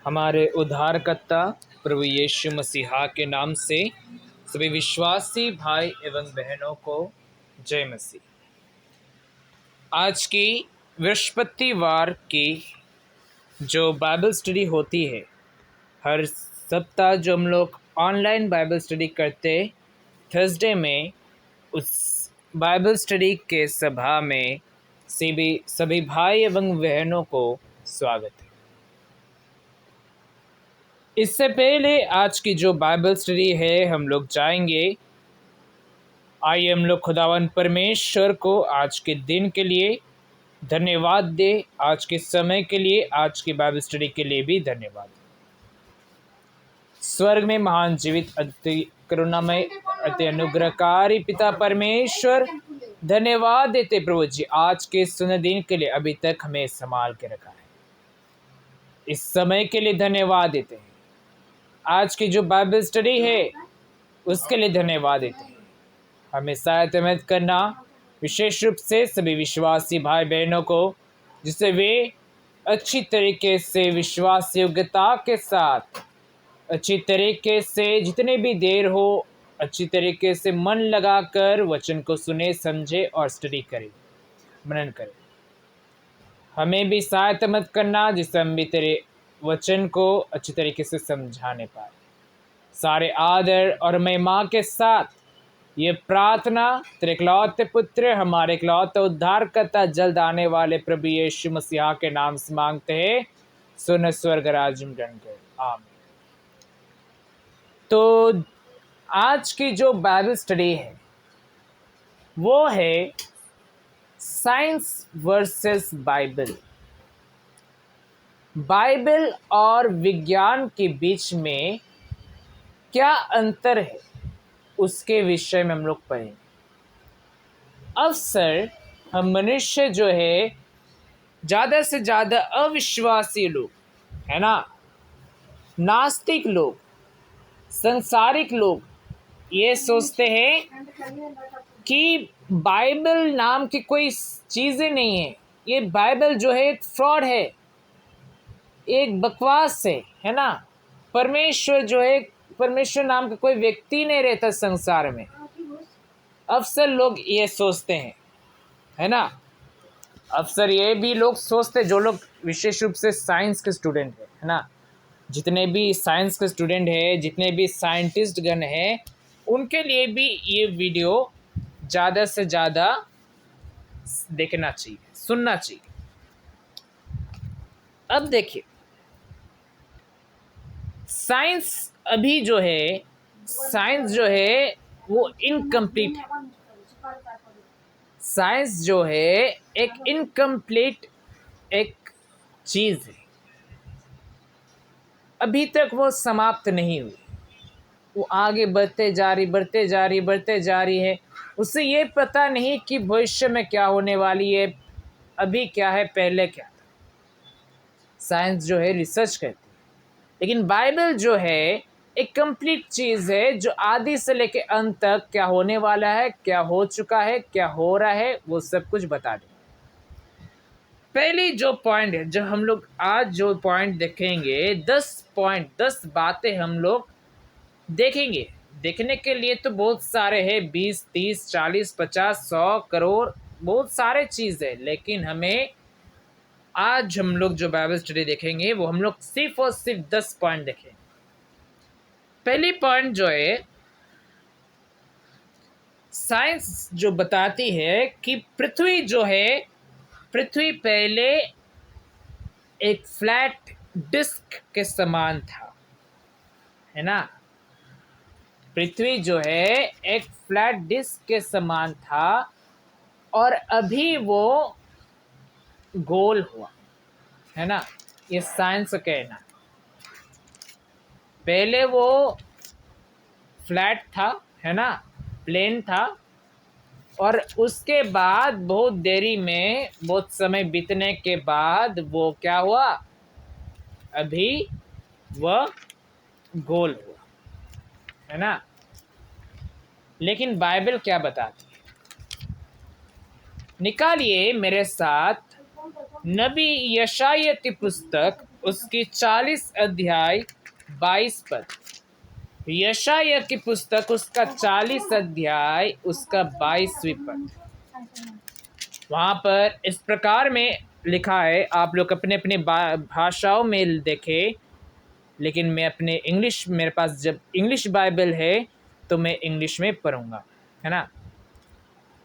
हमारे उद्धारकर्ता प्रभु यीशु मसीहा के नाम से सभी विश्वासी भाई एवं बहनों को जय मसीह। आज की बृहस्पतिवार की जो बाइबल स्टडी होती है, हर सप्ताह जो हम लोग ऑनलाइन बाइबल स्टडी करते थर्सडे में, उस बाइबल स्टडी के सभा में सभी भाई एवं बहनों को स्वागत है। इससे पहले आज की जो बाइबल स्टडी है हम लोग जाएंगे। आइए हम लोग खुदावन परमेश्वर को आज के दिन के लिए धन्यवाद दे, आज के समय के लिए, आज की बाइबल स्टडी के लिए भी धन्यवाद। स्वर्ग में महान जीवित अति करुणामय अति अनुग्रहकारी पिता परमेश्वर, धन्यवाद देते प्रभु जी आज के सुनहरे दिन के लिए, अभी तक हमें संभाल के रखा है। इस समय के लिए धन्यवाद देते हैं। आज की जो बाइबल स्टडी है उसके लिए धन्यवाद देते हैं। हमें सहायता मदद करना, विशेष रूप से सभी विश्वासी भाई बहनों को, जिससे वे अच्छी तरीके से विश्वास योग्यता के साथ, अच्छी तरीके से जितने भी देर हो, अच्छी तरीके से मन लगाकर वचन को सुने, समझे और स्टडी करें, मनन करें। हमें भी सहायता मदद करना जिससे हम भी तेरे वचन को अच्छी तरीके से समझाने पाए। सारे आदर और महिमा के साथ ये प्रार्थना तेरे इकलौते पुत्र, हमारे इकलौते उद्धारकर्ता, जल्द आने वाले प्रभु यीशु मसीहा के नाम से मांगते हैं। सुन स्वर्ग राज्य में ग्रहण कर, आमीन। तो आज की जो बाइबल स्टडी है वो है साइंस वर्सेस बाइबल। बाइबल और विज्ञान के बीच में क्या अंतर है उसके विषय में हम लोग पढ़ेंगे। अक्सर हम मनुष्य जो है, ज़्यादा से ज़्यादा अविश्वासी लोग है ना, नास्तिक लोग, संसारिक लोग ये सोचते हैं कि बाइबल नाम की कोई चीज़ें नहीं है, ये बाइबल जो है एक फ्रॉड है, एक बकवास है ना। परमेश्वर जो है, परमेश्वर नाम का कोई व्यक्ति नहीं रहता संसार में। अक्सर लोग ये सोचते हैं, है ना। अक्सर ये भी लोग सोचते, जो लोग विशेष रूप से साइंस के स्टूडेंट है ना, जितने भी साइंस के स्टूडेंट है, जितने भी साइंटिस्ट गण हैं, उनके लिए भी ये वीडियो ज़्यादा से ज़्यादा देखना चाहिए, सुनना चाहिए। अब देखिए, साइंस अभी जो है, साइंस जो है वो इनकम्प्लीट है। साइंस जो है एक इनकम्प्लीट एक चीज़ है, अभी तक वो समाप्त नहीं हुई, वो आगे बढ़ते जा रही है। उससे ये पता नहीं कि भविष्य में क्या होने वाली है, अभी क्या है, पहले क्या था। साइंस जो है रिसर्च करती है, लेकिन बाइबल जो है एक कंप्लीट चीज़ है, जो आदि से लेकर अंत तक क्या होने वाला है, क्या हो चुका है, क्या हो रहा है, वो सब कुछ बता दे। पहली जो पॉइंट है, जो हम लोग आज जो पॉइंट देखेंगे, 10 पॉइंट, 10 बातें हम लोग देखेंगे। देखने के लिए तो बहुत सारे हैं, 20, 30, 40, 50, 100 करोड़, बहुत सारे चीज़ है, लेकिन हमें आज हम लोग जो बाइबल स्टडी देखेंगे वो हम लोग सिर्फ और सिर्फ 10 पॉइंट देखेंगे। पहली पॉइंट जो है, साइंस जो बताती है कि पृथ्वी जो है, पृथ्वी पहले एक फ्लैट डिस्क के समान था, है ना। पृथ्वी जो है एक फ्लैट डिस्क के समान था और अभी वो गोल हुआ, है ना। ये साइंस का कहना। पहले वो फ्लैट था, है ना, प्लेन था, और उसके बाद बहुत देरी में, बहुत समय बीतने के बाद वो क्या हुआ, अभी वह गोल हुआ, है ना। लेकिन बाइबल क्या बताती है? निकालिए मेरे साथ नबी यशायाह की पुस्तक उसकी 40 अध्याय 22 पद। यशायाह की पुस्तक उसका 40 अध्याय उसका 22वीं पद। वहाँ पर इस प्रकार में लिखा है, आप लोग अपने अपने भाषाओं में देखें, लेकिन मैं अपने इंग्लिश, मेरे पास जब इंग्लिश बाइबल है तो मैं इंग्लिश में पढ़ूंगा, है ना।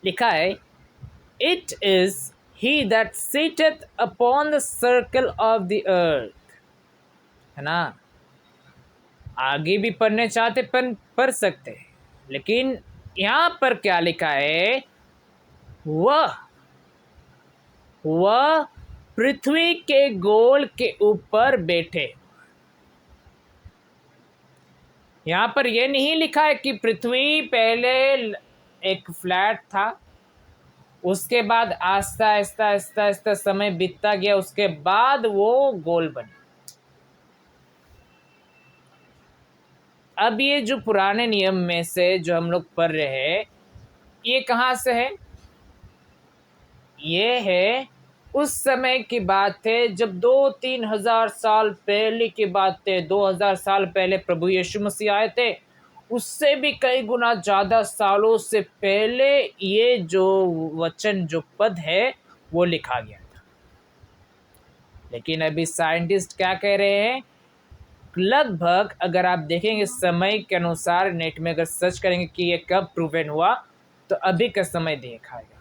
लिखा है, it is he that sitteth upon the circle of the earth, है ना। आगे भी पढ़ने चाहते पढ़ सकते हैं, लेकिन यहाँ पर क्या लिखा है, वह पृथ्वी के गोल के ऊपर बैठे। यहाँ पर यह नहीं लिखा है कि पृथ्वी पहले एक फ्लैट था, उसके बाद आस्ता आस्ता आस्ता आस्ता समय बीतता गया, उसके बाद वो गोल बनी। अब ये जो पुराने नियम में से जो हम लोग पढ़ रहे हैं, ये कहाँ से है? ये है उस समय की बात है जब 2-3 हजार साल पहले की बात है। 2000 साल पहले प्रभु यीशु मसीह आए थे, उससे भी कई गुना ज़्यादा सालों से पहले ये जो वचन, जो पद है, वो लिखा गया था। लेकिन अभी साइंटिस्ट क्या कह रहे हैं, लगभग अगर आप देखेंगे समय के अनुसार, नेट में अगर सर्च करेंगे कि ये कब प्रूवन हुआ, तो अभी का समय दिखाएगा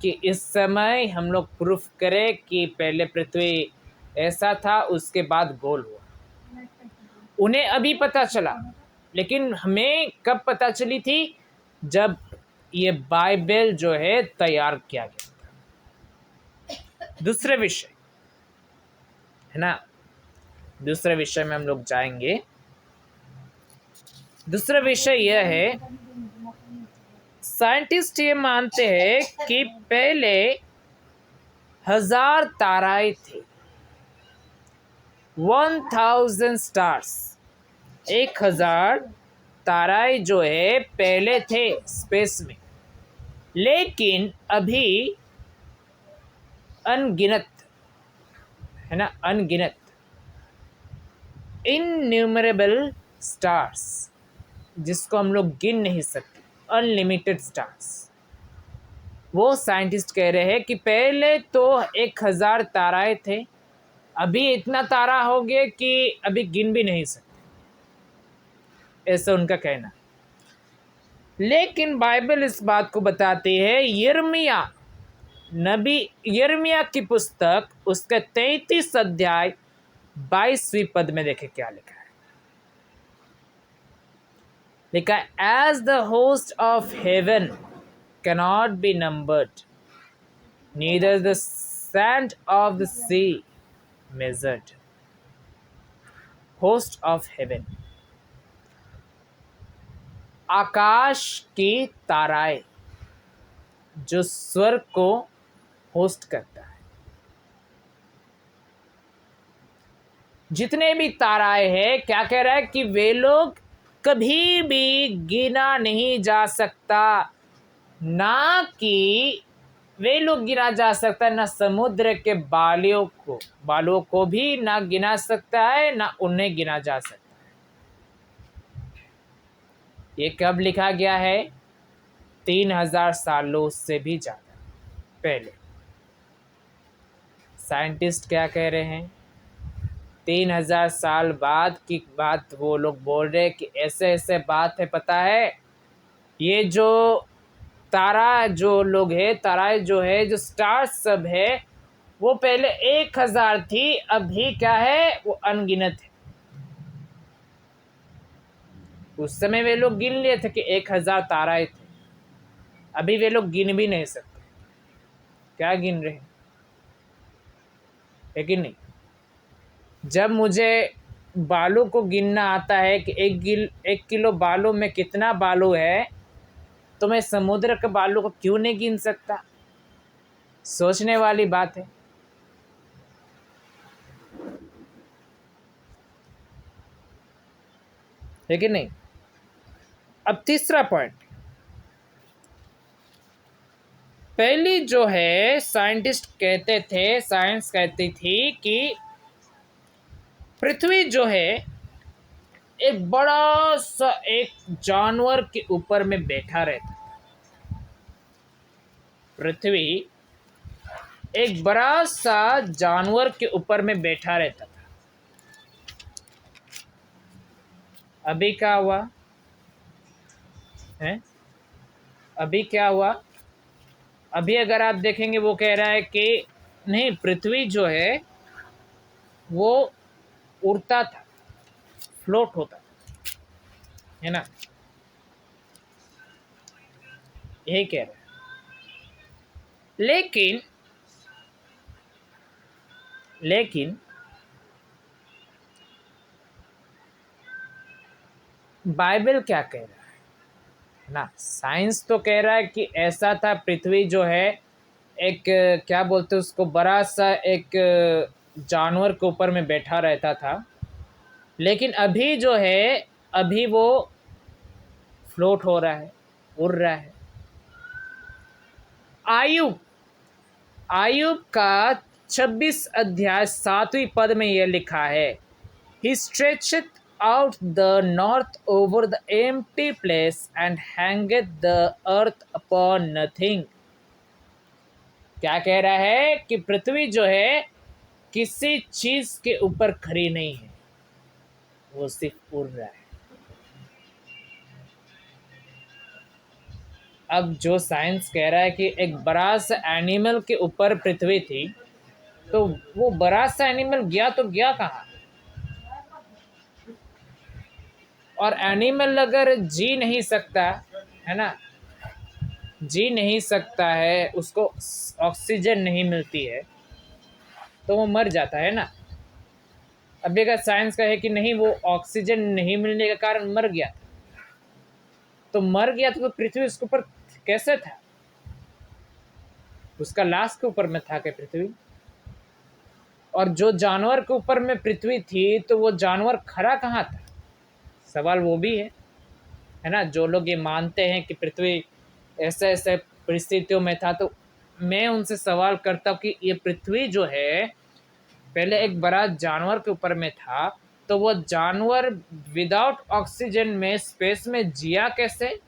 कि इस समय हम लोग प्रूफ करें कि पहले पृथ्वी ऐसा था, उसके बाद गोल हुआ। उन्हें अभी पता चला, लेकिन हमें कब पता चली थी? जब ये बाइबल जो है तैयार किया गया था। दूसरे विषय, है ना, दूसरे विषय में हम लोग जाएंगे। दूसरा विषय यह है, साइंटिस्ट ये मानते हैं कि पहले 1000 ताराएं थे, 1000 स्टार्स, 1000 ताराएं जो है पहले थे स्पेस में, लेकिन अभी अनगिनत, है ना, अनगिनत, इनन्यूमरेबल स्टार्स, जिसको हम लोग गिन नहीं सकते, अनलिमिटेड स्टार्स। वो साइंटिस्ट कह रहे हैं कि पहले तो 1000 ताराएं थे, अभी इतना तारा हो गया कि अभी गिन भी नहीं सकते, ऐसा उनका कहना। लेकिन बाइबल इस बात को बताती है, यिर्मयाह नबी, यिर्मयाह की पुस्तक उसके 33 अध्याय 22वीं पद में देखे क्या लिखा है। लिखा है, as the host of heaven cannot be numbered, neither the sand of the sea measured. Host of heaven, आकाश की ताराएं, जो स्वर्ग को होस्ट करता है, जितने भी ताराएं हैं, क्या कह रहा है कि वे लोग कभी भी गिना नहीं जा सकता, ना कि वे लोग गिना जा सकता है, ना समुद्र के बालों को भी ना गिना सकता है, ना उन्हें गिना जा सकता है। ये कब लिखा गया है? 3000 सालों से भी ज़्यादा पहले। साइंटिस्ट क्या कह रहे हैं? 3000 साल बाद की बात वो लोग बोल रहे कि ऐसे ऐसे बात है। पता है, ये जो तारा जो लोग है, ताराएं जो है, जो स्टार्स सब है, वो पहले 1000 थी, अभी क्या है, वो अनगिनत है। उस समय वे लोग गिन लिए थे कि 1000 ताराएं थे, अभी वे लोग गिन भी नहीं सकते। क्या गिन रहे हैं, है कि नहीं? जब मुझे बालों को गिनना आता है कि 1 किलो बालों में कितना बालू है, तो मैं समुद्र के बालों को क्यों नहीं गिन सकता? सोचने वाली बात है कि नहीं? अब तीसरा पॉइंट, पहली जो है साइंटिस्ट कहते थे, साइंस कहती थी कि पृथ्वी जो है एक बड़ा सा एक जानवर के ऊपर में बैठा रहता है। पृथ्वी एक बड़ा सा जानवर के ऊपर में बैठा रहता था। अभी क्या हुआ है? अभी क्या हुआ? अभी अगर आप देखेंगे वो कह रहा है कि नहीं, पृथ्वी जो है वो उड़ता था, फ्लोट होता है ना, यही कह रहा है। लेकिन बाइबल क्या कह रहा है ना? साइंस तो कह रहा है कि ऐसा था, पृथ्वी जो है एक क्या बोलते हैं उसको, बड़ा सा एक जानवर के ऊपर में बैठा रहता था। लेकिन अभी जो है, अभी वो फ्लोट हो रहा है, उड़ रहा है। आयुब आयुब का 26 अध्याय 7वीं पद में यह लिखा है, He stretcheth out the north over the empty place and hangeth the earth upon nothing। क्या कह रहा है कि पृथ्वी जो है किसी चीज के ऊपर खड़ी नहीं है, वो सिर्फ उड़ रहा है। अब जो साइंस कह रहा है कि एक बड़ा सा एनिमल के ऊपर पृथ्वी थी, तो वो बड़ा सा एनिमल गया तो गया कहाँ? और एनिमल अगर जी नहीं सकता है ना, जी नहीं सकता है, उसको ऑक्सीजन नहीं मिलती है, तो वो मर जाता है ना। अभी अगर साइंस का है कि नहीं, वो ऑक्सीजन नहीं मिलने के कारण मर गया, तो मर गया तो पृथ्वी उसके ऊपर कैसे था? उसका लाश के ऊपर में था क्या पृथ्वी? और जो जानवर के ऊपर में पृथ्वी थी, तो वो जानवर खड़ा कहाँ था? सवाल वो भी है ना। जो लोग ये मानते हैं कि पृथ्वी ऐसे ऐसे परिस्थितियों में था, तो मैं उनसे सवाल करता हूँ कि ये पृथ्वी जो है पहले एक बड़ा जानवर के ऊपर में था, तो वो जानवर विदाउट ऑक्सीजन में स्पेस में जिया कैसे?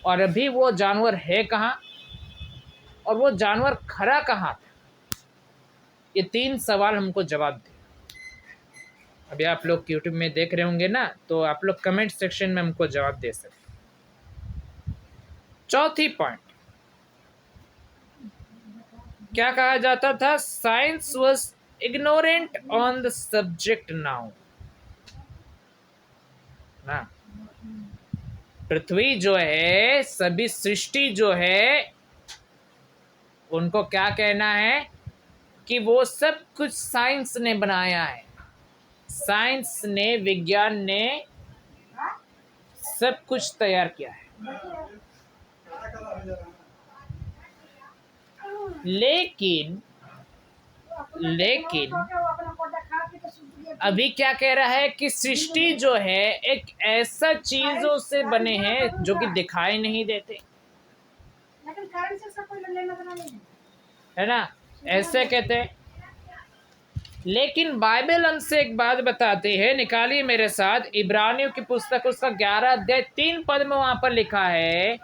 और अभी वो जानवर है कहाँ? और वो जानवर खड़ा कहाँ था? ये 3 सवाल हमको जवाब दे। अभी आप लोग यूट्यूब में देख रहे होंगे ना, तो आप लोग कमेंट सेक्शन में हमको जवाब दे सकते। चौथी पॉइंट, क्या कहा जाता था? Science was ignorant on the subject now ना। पृथ्वी जो है, सभी सृष्टि जो है, उनको क्या कहना है कि वो सब कुछ साइंस ने बनाया है। साइंस ने, विज्ञान ने सब कुछ तैयार किया है। लेकिन अभी क्या कह रहा है कि सृष्टि जो है एक ऐसा चीजों से बने हैं जो कि दिखाई नहीं देते, है ना, ऐसे कहते हैं। लेकिन बाइबल हमसे एक बात बताती है, निकालिए मेरे साथ इब्रानियों की पुस्तक, उसका 11 अध्याय 3 पद में वहां पर लिखा है,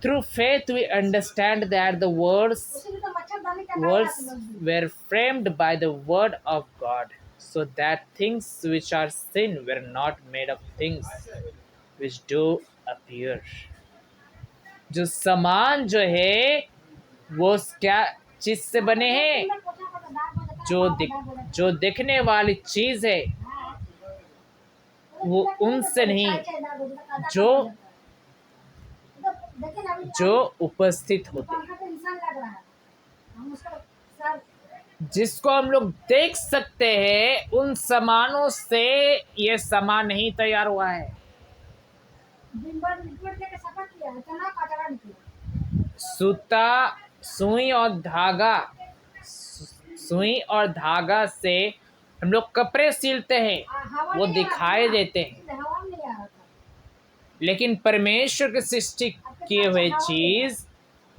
Through faith we understand that the worlds were framed by the word of God, so that things which are seen were not made of things which do appear। जो समान जो है वो क्या चीज से बने हैं? जो दिखने वाली चीज है वो उनसे नहीं, जो उपस्थित होते हैं, जिसको हम लोग देख सकते हैं, उन सामानों से ये सामान नहीं तैयार हुआ है। सूता, सुई और धागा से हम लोग कपड़े सिलते हैं, वो दिखाई देते हैं। लेकिन परमेश्वर की सृष्टि किए हुए चीज,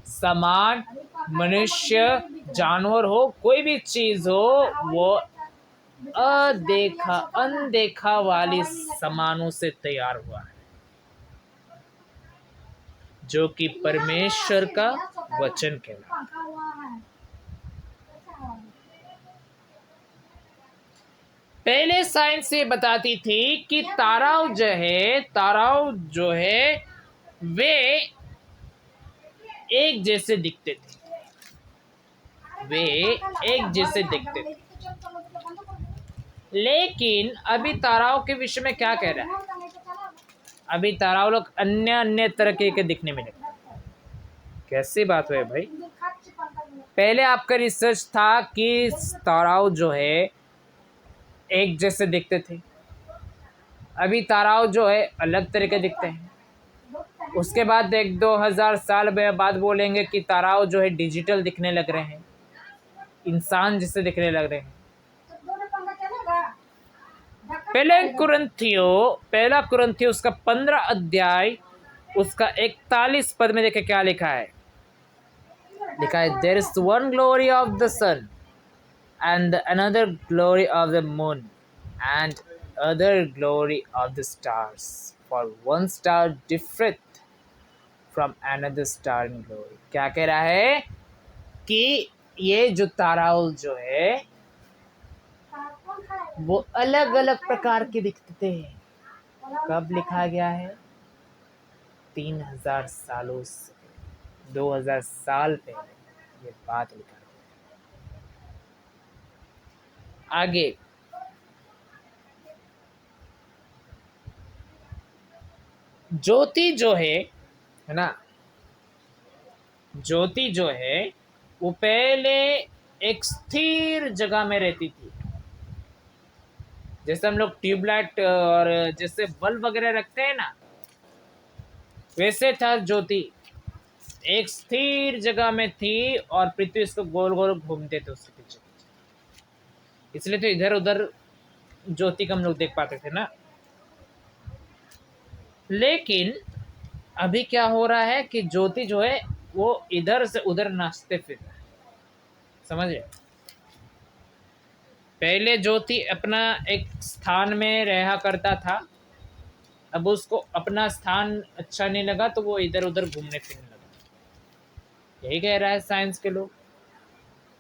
सामान, मनुष्य, जानवर हो, कोई भी चीज हो, वो अदेखा अनदेखा वाली सामानों से तैयार हुआ है, जो कि परमेश्वर का वचन कहलाता है। पहले साइंस ये बताती थी कि ताराव जो है वे एक जैसे दिखते थे, वे एक जैसे दिखते थे। लेकिन अभी ताराओं के विषय में क्या कह रहा है? अभी ताराओं लोग अन्य अन्य तरह के दिखने में लगे। कैसी बात है भाई? पहले आपका रिसर्च था कि ताराओं जो है एक जैसे दिखते थे, अभी ताराओं जो है अलग तरह के दिखते हैं। उसके बाद 1-2 हज़ार साल बाद बोलेंगे कि ताराओं जो है डिजिटल दिखने लग रहे हैं, इंसान जैसे दिखने लग रहे हैं। पहला कुरिन्थियों उसका 15 अध्याय उसका 41 पद में देखे क्या लिखा है। लिखा है, there is one glory of the sun and another glory of the moon and other glory of the stars, for one star differeth from another star in glory। क्या कह रहा है कि ये जो ताराओं जो है वो अलग अलग प्रकार के दिखते थे। कब लिखा गया है? 3000 सालों से, 2000 साल पहले ये बात लिखा है। आगे ज्योति जो है ना, ज्योति जो है वो पहले एक स्थिर जगह में रहती थी। जैसे हम लोग ट्यूबलाइट और जैसे बल्ब वगैरह रखते हैं ना, वैसे था ज्योति, एक स्थिर जगह में थी और पृथ्वी इसको गोल गोल घूमते थे उसके पीछे, इसलिए तो इधर उधर ज्योति को हम लोग देख पाते थे ना। लेकिन अभी क्या हो रहा है कि ज्योति जो है वो इधर से उधर नाचते फिर, समझे? पहले ज्योति अपना एक स्थान में रहा करता था, अब उसको अपना स्थान अच्छा नहीं लगा तो वो इधर उधर घूमने फिरने लगा। यही कह रहा है साइंस के लोग।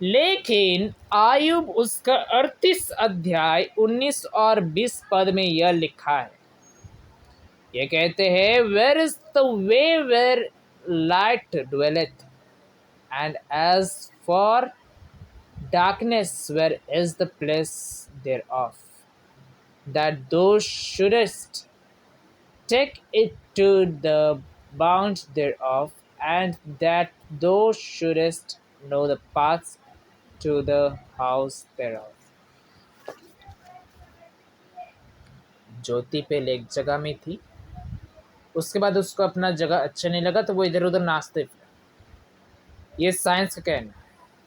लेकिन आयुब उसका 38 अध्याय 19 और 20 पद में यह लिखा है, ये कहते हैं, where is the way where light dwelleth, and as for darkness, where is the place thereof, that thou shouldest take it to the bounds thereof, and that thou shouldest know the paths to the house thereof। ज्योति पहले एक जगह में थी, उसके बाद उसको अपना जगह अच्छा नहीं लगा तो वो इधर उधर नाचते फिर। ये साइंस का कहना है।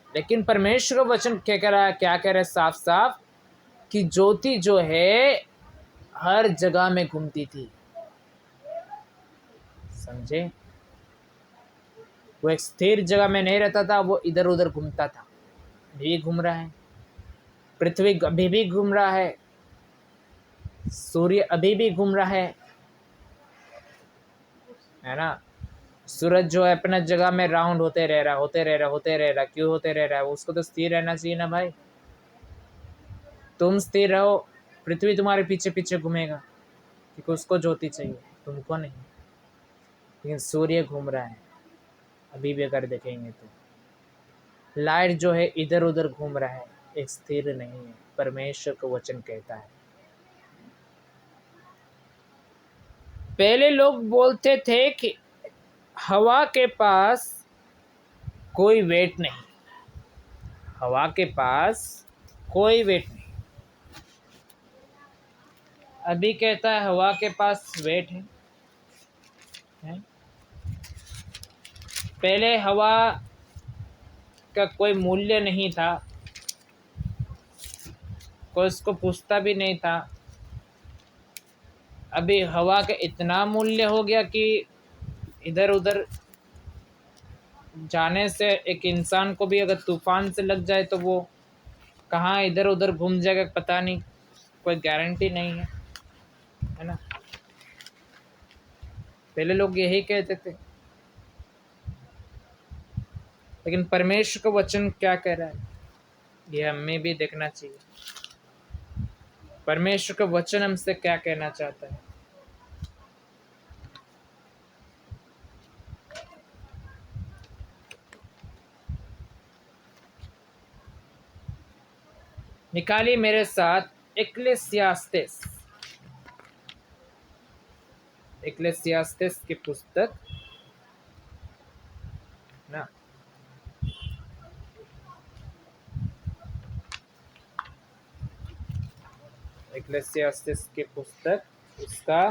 लेकिन परमेश्वर का वचन क्या कह रहा है? क्या कह रहा है साफ साफ कि ज्योति जो है हर जगह में घूमती थी, समझे? वो एक स्थिर जगह में नहीं रहता था, वो इधर उधर घूमता था। अभी घूम रहा है, पृथ्वी अभी भी घूम रहा है, सूर्य अभी भी घूम रहा है ना। सूरज जो है अपना जगह में राउंड होते रह रहा। क्यों होते रह रहा है? उसको तो स्थिर रहना चाहिए ना भाई। तुम स्थिर रहो, पृथ्वी तुम्हारे पीछे पीछे घूमेगा, क्योंकि उसको ज्योति चाहिए, तुमको नहीं। लेकिन सूर्य घूम रहा है अभी भी, अगर देखेंगे तो लाइट जो है इधर उधर घूम रहा है, एक स्थिर नहीं है। परमेश्वर का वचन कहता है। पहले लोग बोलते थे कि हवा के पास कोई वेट नहीं, हवा के पास कोई वेट नहीं। अभी कहता है हवा के पास वेट है? पहले हवा का कोई मूल्य नहीं था, कोई उसको पूछता भी नहीं था। अभी हवा का इतना मूल्य हो गया कि इधर उधर जाने से एक इंसान को भी अगर तूफान से लग जाए तो वो कहाँ इधर उधर घूम जाएगा पता नहीं, कोई गारंटी नहीं है ना। पहले लोग यही कहते थे, लेकिन परमेश्वर का वचन क्या कह रहा है ये हमें भी देखना चाहिए। परमेश्वर का वचन हमसे क्या कहना चाहता है। निकालिए मेरे साथ इक्लेसियास्तेस की पुस्तक ना, इक्लेसियास्तेस की पुस्तक उसका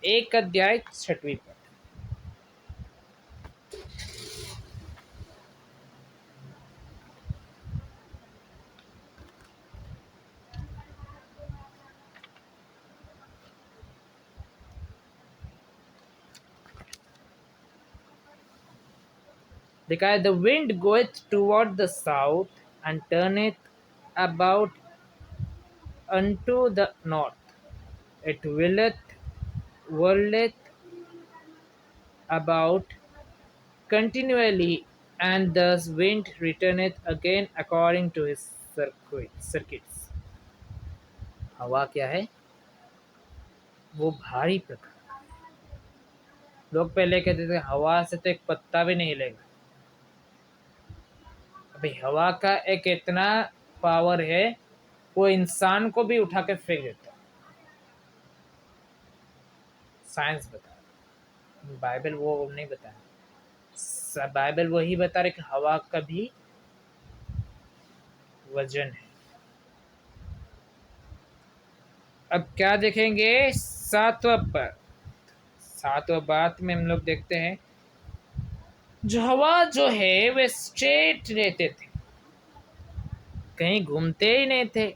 1 अध्याय 6वीं पद। देखा है, the wind goeth toward the south and turneth about unto the north. It whirleth about continually, and thus wind returneth again according to his circuits. हवा क्या है? वो भारी प्रकार। लोग पहले कहते थे हवा से तो एक पत्ता भी नहीं हिलेगा। अभी हवा का एक इतना पावर है, वो इंसान को भी उठा के फेंक देता है। साइंस बता रहा, बाइबल वो नहीं बता। बाइबल वही बता रहे कि हवा का भी वजन है। अब क्या देखेंगे? सातवां बात में हम लोग देखते हैं, जो हवा जो है वे स्ट्रेट रहते थे, कहीं घूमते ही नहीं थे।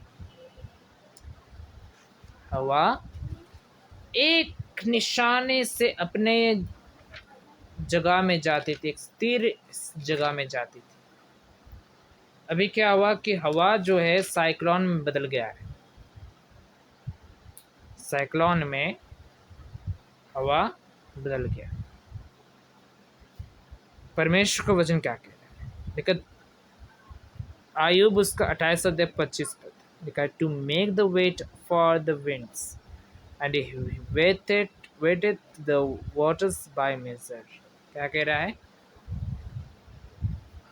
हवा एक निशाने से अपने जगह में जाती थी, एक स्थिर जगह में जाती थी। अभी क्या हुआ कि हवा जो है साइक्लोन में बदल गया है। साइक्लोन में हवा बदल गया। परमेश्वर का वचन क्या कह रहा है? लेकिन आयुब उसका 28 अध्याय 25 पद लिखा, to make the weight for the winds and weighted the waters by measure. क्या कह रहा है?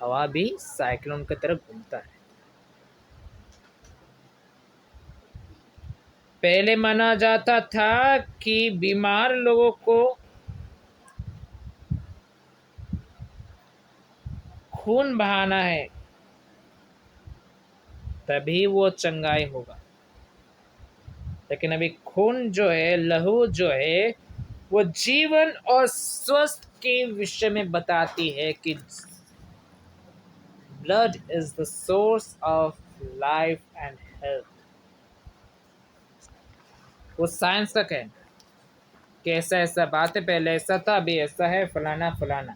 हवा भी साइक्लोन की तरफ घूमता है। पहले माना जाता था कि बीमार लोगों को खून बहाना है तभी वो चंगाई होगा। लेकिन अभी खून जो है, लहू जो है, वो जीवन और स्वस्थ के विषय में बताती है कि blood is the source of life and health. वो साइंस का कहना है कि ऐसा ऐसा बात है, पहले ऐसा था, अभी ऐसा है, फलाना फलाना।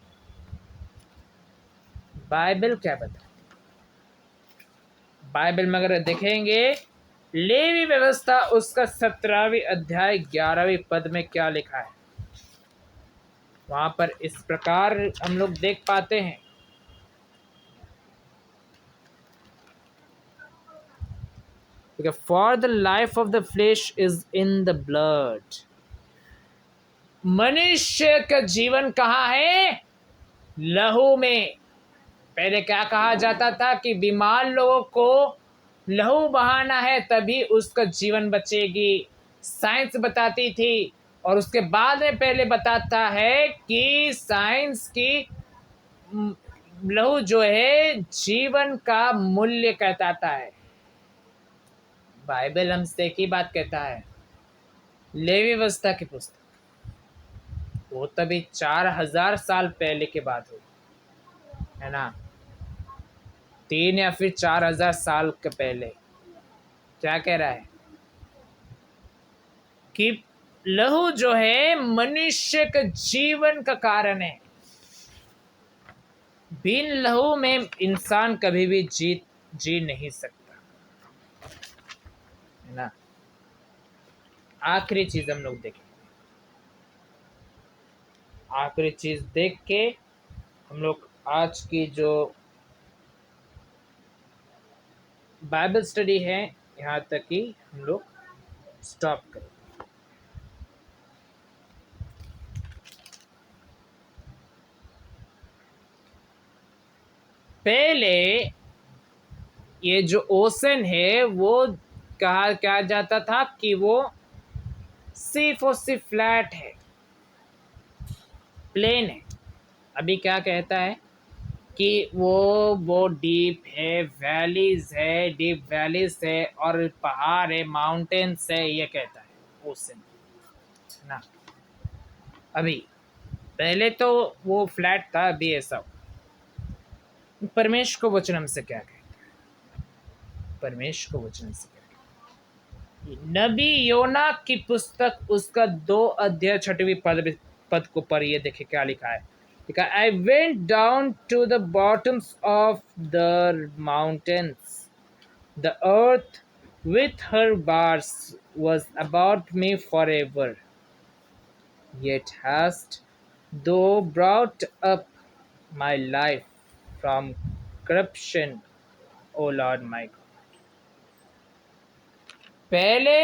बाइबल क्या बता? बाइबल में अगर देखेंगे, लेवी व्यवस्था उसका 17वीं अध्याय 11वीं पद में क्या लिखा है, वहां पर इस प्रकार हम लोग देख पाते हैं, for the life of the flesh is in the blood. मनुष्य का जीवन कहाँ है? लहू में। पहले क्या कहा जाता था कि बीमार लोगों को लहू बहाना है तभी उसका जीवन बचेगी, साइंस बताती थी। और उसके बाद में पहले बताता है कि साइंस की लहू जो है जीवन का मूल्य कहता है। बाइबल हमसे एक ही बात कहता है। लेवी व्यवस्था की पुस्तक वो तभी 4000 साल पहले की बात हुई है ना, 3 या फिर 4000 साल के पहले। क्या कह रहा है कि लहू जो है मनुष्य के जीवन का कारण है। बिन लहू में इंसान कभी भी जी नहीं सकता, है ना। आखिरी चीज हम लोग देखें, आखिरी चीज देख के हम लोग आज की जो बाइबल स्टडी है यहाँ तक ही हम लोग स्टॉप करें। पहले ये जो ओशन है वो कहा जाता था कि वो सिर्फ और सिर्फ फ्लैट है, प्लेन है। अभी क्या कहता है कि वो डीप है, वैलीज है, डीप वैलीज है और पहाड़ है, माउंटेन्स है, ये कहता है ओशन, है ना। अभी पहले तो वो फ्लैट था, अभी ऐसा। परमेश्वर को वचन हमसे क्या कहता है, परमेश्वर को वचन हमसे क्या कहता है। नबी योना की पुस्तक उसका 2 अध्याय 6वीं पद को पढ़िए, देखिए क्या लिखा है। I went down to the bottoms of the mountains. The earth with her bars was about me forever. Yet hast thou brought up my life from corruption, O Lord my God. पहले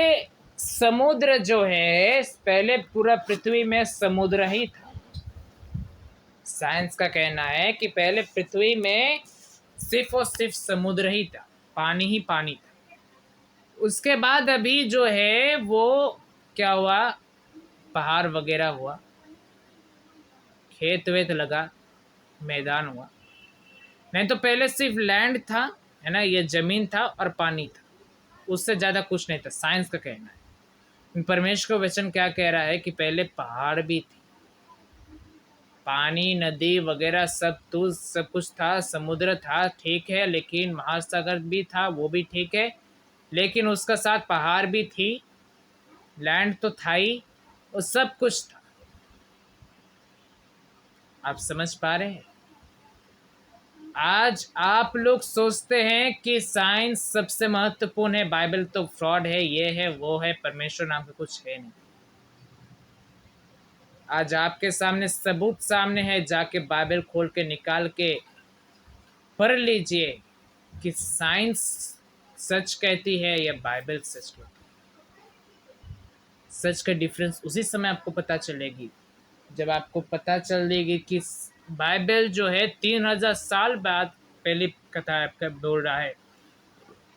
समुद्र जो है, पहले पूरा पृथ्वी में समुद्र ही था। Science का कहना है कि पहले पृथ्वी में सिर्फ और सिर्फ समुद्र ही था, पानी ही पानी था। उसके बाद अभी जो है वो क्या हुआ, पहाड़ वगैरह हुआ, खेत वेत लगा, मैदान हुआ। नहीं तो पहले सिर्फ लैंड था, है ना, ये जमीन था और पानी था, उससे ज़्यादा कुछ नहीं था, साइंस का कहना है। परमेश्वर का वचन क्या कह रहा है कि पहले पहाड़ भी थी, पानी, नदी वगैरह सब कुछ था, समुद्र था, ठीक है, लेकिन महासागर भी था, वो भी ठीक है, लेकिन उसका साथ पहाड़ भी थी, लैंड तो था ही, और सब कुछ था। आप समझ पा रहे हैं? आज आप लोग सोचते हैं कि साइंस सबसे महत्वपूर्ण है, बाइबल तो फ्रॉड है, ये है वो है, परमेश्वर नाम का कुछ है नहीं। आज आपके सामने सबूत सामने है, जाके बाइबल खोल के निकाल के पढ़ लीजिए कि साइंस सच कहती है या बाइबल सच कहती है। सच का डिफरेंस उसी समय आपको पता चलेगी जब आपको पता चलेगी कि बाइबल जो है 3000 साल बाद पहली कथा आपका बोल रहा है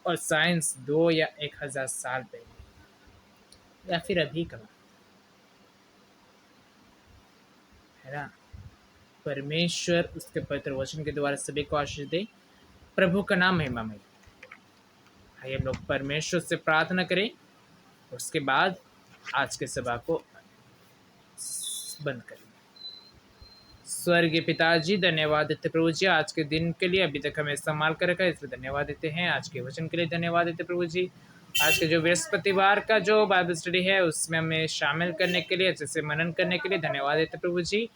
और साइंस 2 या 1000 साल पहले या फिर अभी का, है ना। परमेश्वर उसके पवित्र वचन के द्वारा सभी को आशीष दे। प्रभु का नाम महिमामय। आइए हम लोग परमेश्वर से प्रार्थना करें, उसके बाद आज के सभा को बंद करें। स्वर्गीय पिताजी, धन्यवाद देते प्रभु जी आज के दिन के लिए, अभी तक हमें संभाल कर रखा है, इसलिए धन्यवाद देते हैं। आज के वचन के लिए धन्यवाद देते प्रभु जी। आज के जो बृहस्पतिवार का जो बाइबल स्टडी है उसमें हमें शामिल करने के लिए, अच्छे से मनन करने के लिए धन्यवाद देते प्रभु जी।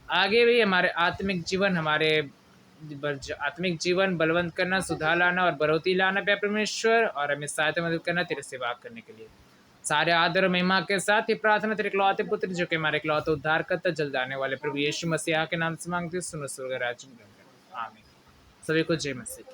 आगे भी हमारे आत्मिक जीवन बलवंत करना, सुधार लाना और बढ़ोतरी लाना पे परमेश्वर, और हमें सहायता मदद करना तेरे सेवा करने के लिए। सारे आदर और महिमा के साथ ही प्रार्थना तेरे इकलौते पुत्र जो कि हमारे इकलौते उद्धार करता जल्द आने वाले प्रभु यीशु मसीह के नाम से मांगते, सुनो स्वर्ग राज्य में। आमीन। सभी को जय मसीह।